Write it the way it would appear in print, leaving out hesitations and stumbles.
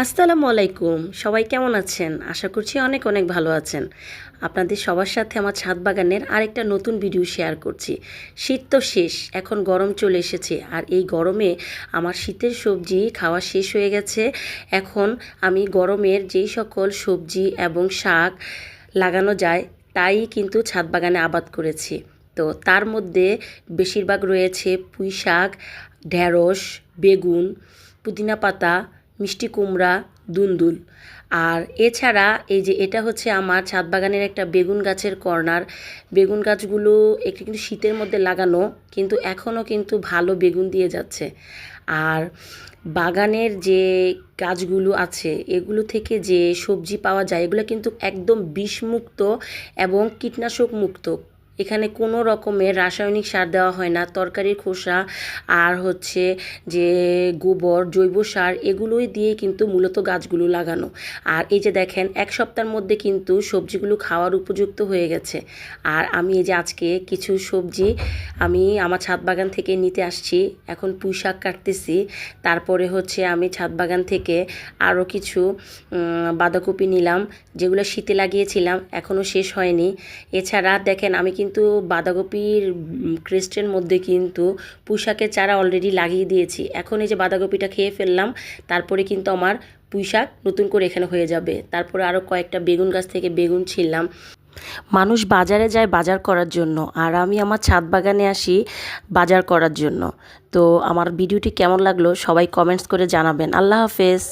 আসসালামু আলাইকুম। সবাই কেমন আছেন? আশা করছি অনেক অনেক ভালো আছেন। আপনাদের সবার সাথে আমার ছাদ বাগানের আরেকটা নতুন ভিডিও শেয়ার করছি। শীত তো শেষ, এখন গরম চলে এসেছে। আর এই গরমে আমার শীতের সবজি খাওয়া শেষ হয়ে গেছে। এখন আমি গরমের যেই সকল সবজি এবং শাক লাগানো যায় তাই কিন্তু ছাদ বাগানে আবাদ করেছি। তো তার মধ্যে বেশিরভাগ রয়েছে পুঁই শাক, ঢেঁড়স, বেগুন, পুদিনা পাতা, মিষ্টি কুমড়া, দুন্দুল। আর এছাড়া এই যে এটা হচ্ছে আমার ছাদ বাগানের একটা বেগুন গাছের কর্নার। বেগুন গাছগুলো একটু কিন্তু শীতের মধ্যে লাগানো, কিন্তু এখনও কিন্তু ভালো বেগুন দিয়ে যাচ্ছে। আর বাগানের যে গাছগুলো আছে এগুলো থেকে যে সবজি পাওয়া যায় এগুলো কিন্তু একদম বিষমুক্ত এবং কীটনাশক মুক্ত। এখানে কোনো রকমের রাসায়নিক সার দেওয়া হয় না। তরকারির খোসা আর হচ্ছে যে গোবর, জৈব সার এগুলোই দিয়ে কিন্তু মূলত গাছগুলো লাগানো। আর এই যে দেখেন এক সপ্তাহের মধ্যে কিন্তু সবজিগুলো খাওয়ার উপযুক্ত হয়ে গেছে। আর আমি এই যে আজকে কিছু সবজি আমি আমার ছাদ বাগান থেকে নিতে আসছি। এখন পুঁই শাক কাটতেছি। তারপরে হচ্ছে আমি ছাদ বাগান থেকে আরও কিছু বাঁধাকপি নিলাম, যেগুলো শীতে লাগিয়েছিলাম, এখনও শেষ হয়নি। এছাড়া দেখেন আমি কিন্তু বাঁধাকপির ক্রেস্টের মধ্যে কিন্তু পুঁই শাকের চারা অলরেডি লাগিয়ে দিয়েছি। এখন এই যে বাঁধাকপিটা খেয়ে ফেললাম, তারপরে কিন্তু আমার পুঁই শাক নতুন করে এখানে হয়ে যাবে। তারপরে আরও কয়েকটা বেগুন গাছ থেকে বেগুন ছিললাম। মানুষ বাজারে যায় বাজার করার জন্য, আর আমি আমার ছাদ বাগানে আসি বাজার করার জন্য। তো আমার ভিডিওটি কেমন লাগলো সবাই কমেন্টস করে জানাবেন। আল্লাহ হাফেজ।